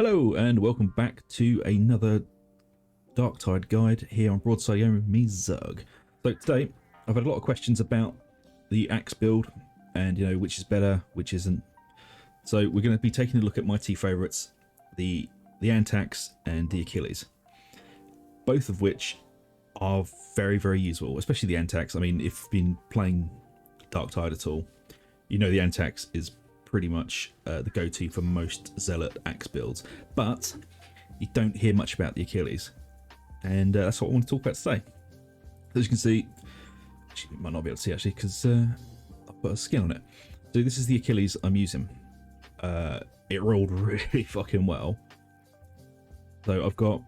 Hello and welcome back to another Darktide guide here on Broadside Game with me, Zerg. So today I've had a lot of questions about the axe build and which is better, which isn't. So we're going to be taking a look at my two favourites, the Antax and the Achlys, both of which are very useful, especially the Antax. I mean, if you've been playing Darktide at all, you know the Antax is pretty much the go-to for most Zealot axe builds, but you don't hear much about the Achlys, and that's what I want to talk about today. As you can see, actually, you might not be able to see actually because I put a skin on it. So this is the Achlys I'm using. It rolled really fucking well. So I've got,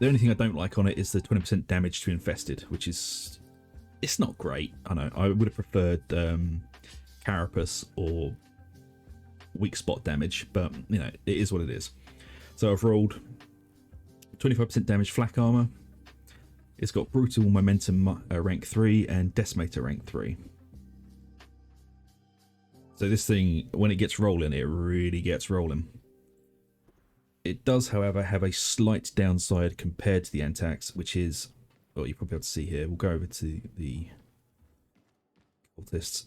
the only thing I don't like on it is the 20% damage to infested, which is, it's not great. I know I would have preferred carapace or weak spot damage, but it is what it is. So I've rolled 25% damage flak armor. It's got brutal momentum rank 3 and decimator rank 3. So this thing, when it gets rolling, it really gets rolling. It does, however, have a slight downside compared to the Antax, which is, well, you probably have to see here. We'll go over to the cultists.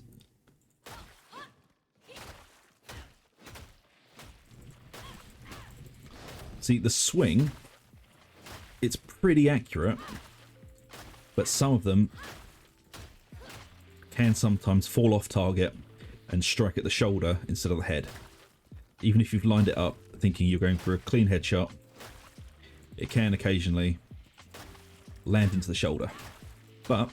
See, the swing, it's pretty accurate, but some of them can sometimes fall off target and strike at the shoulder instead of the head. Even if you've lined it up thinking you're going for a clean headshot, it can occasionally land into the shoulder. But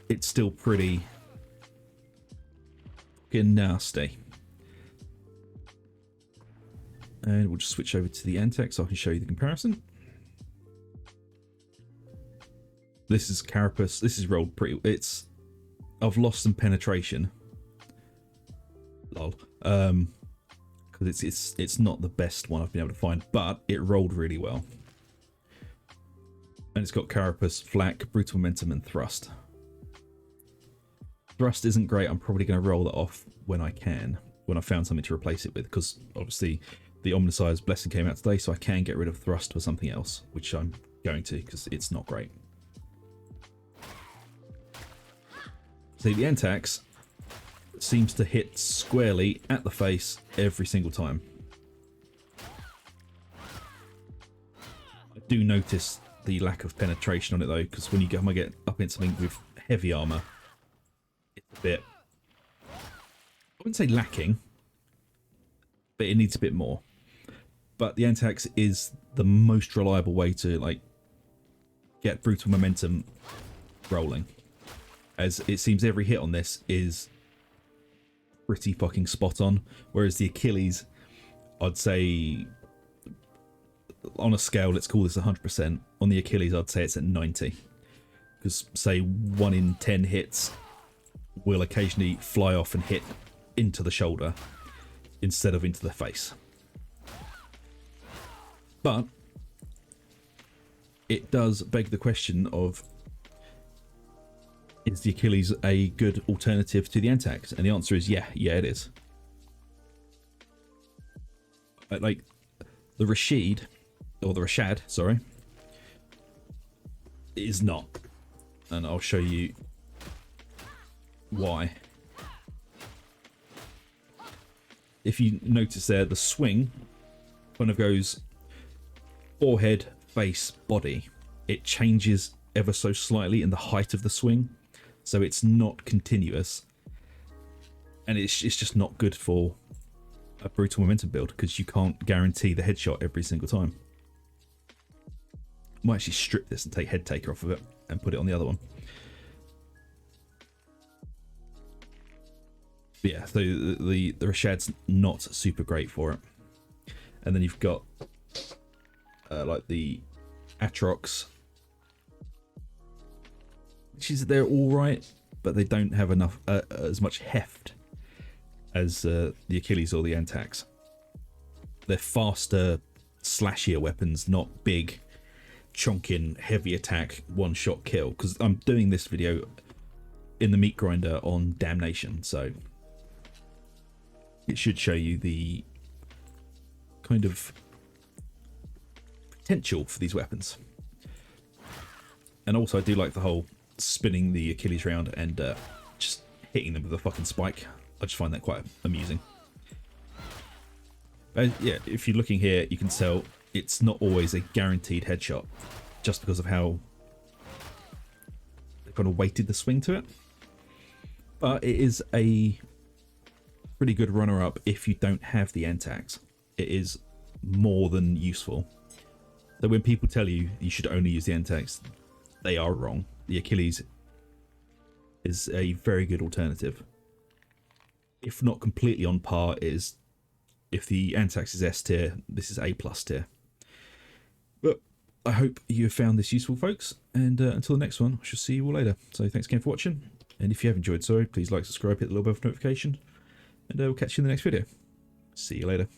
it's still pretty fucking nasty. And we'll just switch over to the Antax so I can show you the comparison. This is carapace. This is rolled pretty. I've lost some penetration. Lol. Because it's not the best one I've been able to find, but it rolled really well. And it's got carapace, flak, brutal momentum, and thrust. Thrust isn't great. I'm probably going to roll that off when I can, when I found something to replace it with, because obviously the Omnisci's Blessing came out today, so I can get rid of thrust for something else, which I'm going to, because it's not great. See, the Antax seems to hit squarely at the face every single time. I do notice the lack of penetration on it though, because when you get up into something with heavy armor, it's a bit, I wouldn't say lacking, but it needs a bit more. But the Antax is the most reliable way to get brutal momentum rolling, as it seems every hit on this is pretty fucking spot on, whereas the Achlys, I'd say on a scale, let's call this 100%, on the Achlys I'd say it's at 90, because say 1 in 10 hits will occasionally fly off and hit into the shoulder instead of into the face. But it does beg the question of, is the Achlys a good alternative to the Antax? And the answer is yeah, it is. Like the Rashad, sorry, is not, and I'll show you why. If you notice there, the swing kind of goes forehead, face, body. It changes ever so slightly in the height of the swing, so it's not continuous, and it's just not good for a brutal momentum build, because you can't guarantee the headshot every single time. I might actually strip this and take head taker off of it and put it on the other one. But yeah, so the Rashad's not super great for it. And then you've got like the Atrox, which is, they're all right, but they don't have enough as much heft as the Achlys or the Antax. They're faster, slashier weapons, not big, chonking, heavy attack, one-shot kill. Because I'm doing this video in the meat grinder on Damnation, so it should show you the kind of potential for these weapons. And also I do like the whole spinning the Achilles round and just hitting them with a fucking spike. I just find that quite amusing. But yeah, if you're looking here, you can tell it's not always a guaranteed headshot, just because of how they kind of weighted the swing to it. But it is a pretty good runner-up if you don't have the Antax. It is more than useful. So when people tell you you should only use the Antax, they are wrong. The Achilles is a very good alternative. If not completely on par, is if the Antax is S tier, this is A+ tier. But I hope you have found this useful, folks, and until the next one, I shall see you all later. So thanks again for watching, and if you have enjoyed so, please like, subscribe, hit the little bell for notification, and we'll catch you in the next video. See you later.